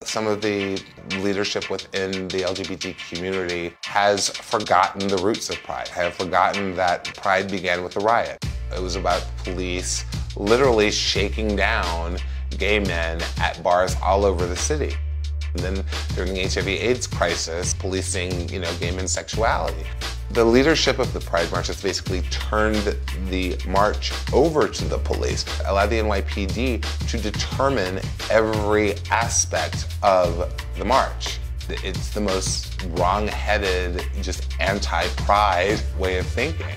Some of the leadership within the LGBT community has forgotten the roots of Pride, have forgotten that Pride began with a riot. It was about police literally shaking down gay men at bars all over the city. And then during the HIV/AIDS crisis, policing, gay men's sexuality. The leadership of the Pride March has basically turned the march over to the police, allowed the NYPD to determine every aspect of the march. It's the most wrong-headed, just anti-Pride way of thinking.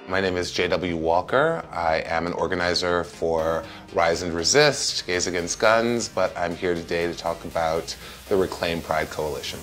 My name is J.W. Walker. I am an organizer for Rise and Resist, Gays Against Guns, but I'm here today to talk about the Reclaim Pride Coalition.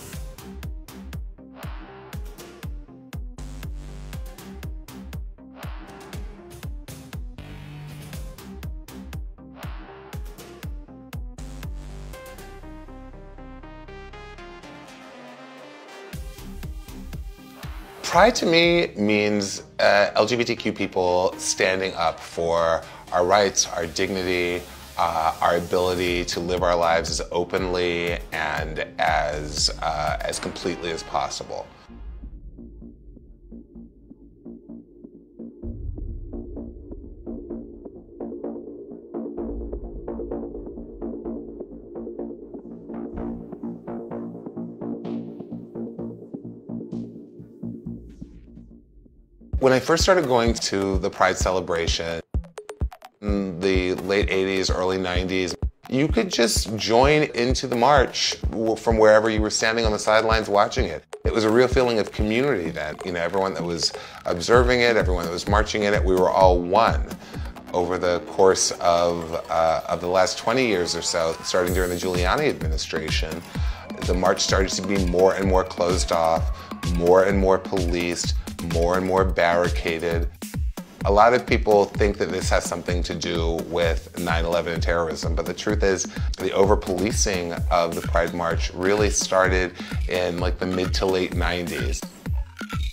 Pride to me means LGBTQ people standing up for our rights, our dignity, our ability to live our lives as openly and as completely as possible. When I first started going to the Pride celebration in the late 80s, early 90s, you could just join into the march from wherever you were standing on the sidelines watching it. It was a real feeling of community then. Everyone that was observing it, everyone that was marching in it, we were all one. Over the course of the last 20 years or so, starting during the Giuliani administration, the march started to be more and more closed off, more and more policed, more and more barricaded. A lot of people think that this has something to do with 9/11 and terrorism, but the truth is the over-policing of the Pride March really started in the mid to late 90s.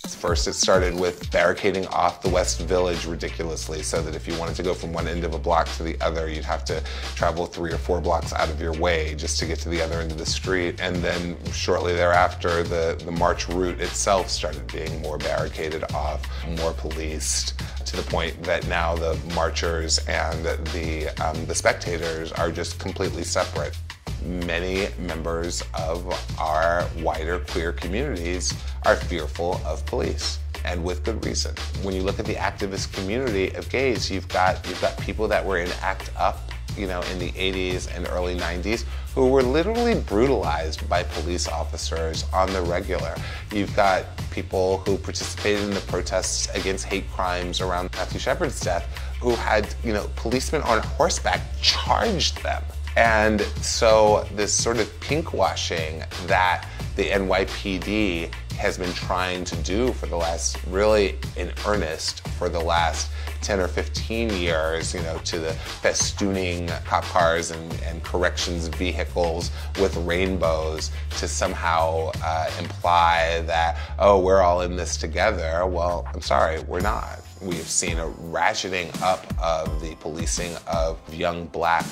First, it started with barricading off the West Village ridiculously, so that if you wanted to go from one end of a block to the other, you'd have to travel 3 or 4 blocks out of your way just to get to the other end of the street. And then shortly thereafter, the march route itself started being more barricaded off, more policed, to the point that now the marchers and the spectators are just completely separate. Many members of our wider queer communities are fearful of police, and with good reason. When you look at the activist community of gays, you've got people that were in ACT UP, in the 80s and early 90s, who were literally brutalized by police officers on the regular. You've got people who participated in the protests against hate crimes around Matthew Shepard's death, who had, policemen on horseback charged them. And so this sort of pinkwashing that the NYPD has been trying to do for the last, really in earnest, for the last 10 or 15 years, to the festooning cop cars and corrections vehicles with rainbows to somehow imply that, oh, we're all in this together. Well, I'm sorry, we're not. We have seen a ratcheting up of the policing of young Black,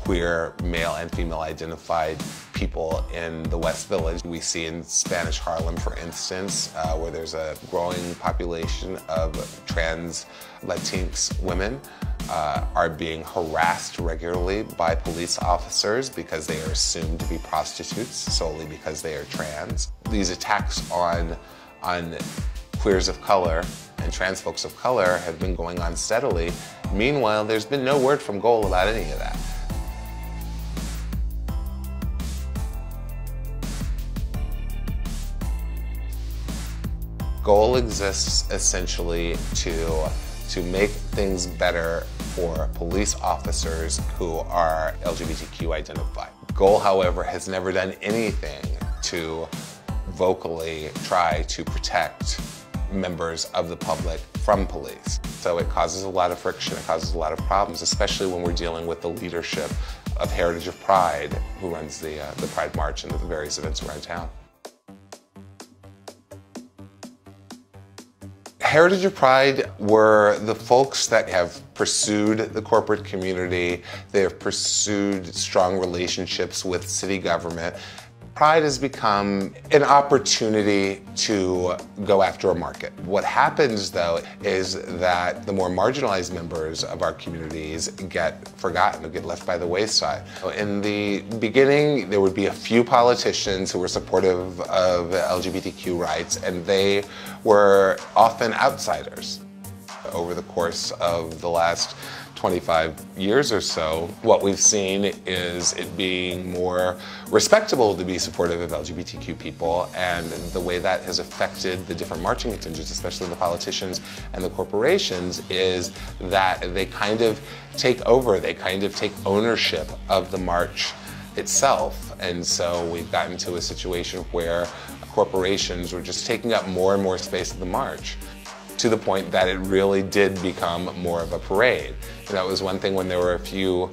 queer, male and female identified people in the West Village. We see in Spanish Harlem, for instance, where there's a growing population of trans Latinx women are being harassed regularly by police officers because they are assumed to be prostitutes solely because they are trans. These attacks on queers of color and trans folks of color have been going on steadily. Meanwhile, there's been no word from Goal about any of that. Goal exists essentially to make things better for police officers who are LGBTQ identified. Goal, however, has never done anything to vocally try to protect members of the public from police. So it causes a lot of friction, it causes a lot of problems, especially when we're dealing with the leadership of Heritage of Pride, who runs the Pride March and the various events around town. Heritage of Pride were the folks that have pursued the corporate community. They have pursued strong relationships with city government. Pride has become an opportunity to go after a market. What happens, though, is that the more marginalized members of our communities get forgotten, get left by the wayside. In the beginning, there would be a few politicians who were supportive of LGBTQ rights, and they were often outsiders. Over the course of the last 25 years or so, what we've seen is it being more respectable to be supportive of LGBTQ people, and the way that has affected the different marching contingents, especially the politicians and the corporations, is that they kind of take over, they kind of take ownership of the march itself. And so we've gotten to a situation where corporations were just taking up more and more space at the march, to the point that it really did become more of a parade. You know, it was one thing when there were a few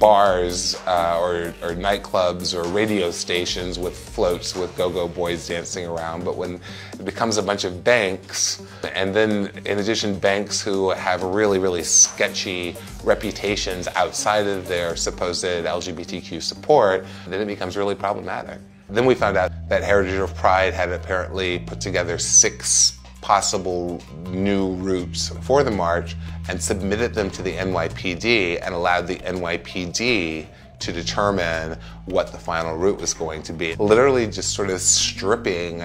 bars or nightclubs or radio stations with floats with go-go boys dancing around, but when it becomes a bunch of banks, and then in addition banks who have really, really sketchy reputations outside of their supposed LGBTQ support, then it becomes really problematic. Then we found out that Heritage of Pride had apparently put together 6 possible new routes for the march and submitted them to the NYPD and allowed the NYPD to determine what the final route was going to be. Literally just sort of stripping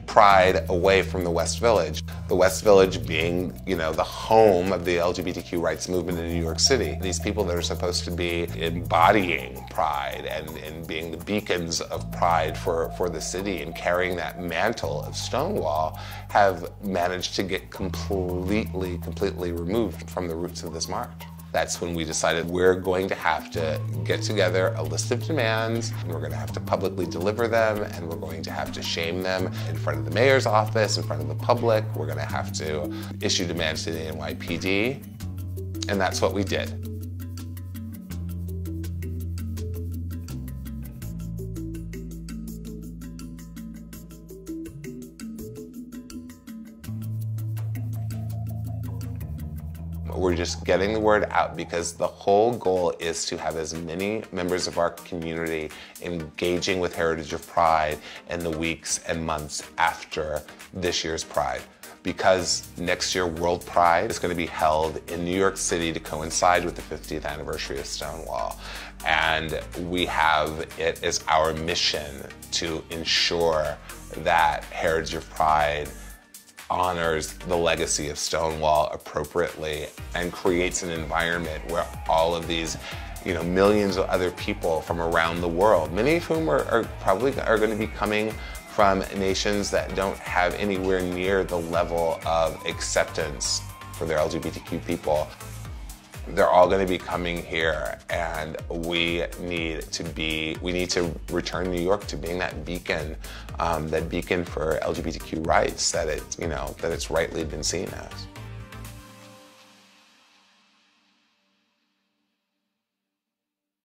Pride away from the West Village. The West Village being, you know, the home of the LGBTQ rights movement in New York City. These people that are supposed to be embodying Pride and being the beacons of Pride for the city and carrying that mantle of Stonewall have managed to get completely removed from the roots of this march. That's when we decided we're going to have to get together a list of demands, and we're going to have to publicly deliver them, and we're going to have to shame them in front of the mayor's office, in front of the public. We're going to have to issue demands to the NYPD, and that's what we did. We're just getting the word out because the whole goal is to have as many members of our community engaging with Heritage of Pride in the weeks and months after this year's Pride. Because next year World Pride is going to be held in New York City to coincide with the 50th anniversary of Stonewall. And we have it as our mission to ensure that Heritage of Pride honors the legacy of Stonewall appropriately and creates an environment where all of these, you know, millions of other people from around the world, many of whom are probably going to be coming from nations that don't have anywhere near the level of acceptance for their LGBTQ people. They're all going to be coming here, and we need to return New York to being that beacon for LGBTQ rights that it's rightly been seen as.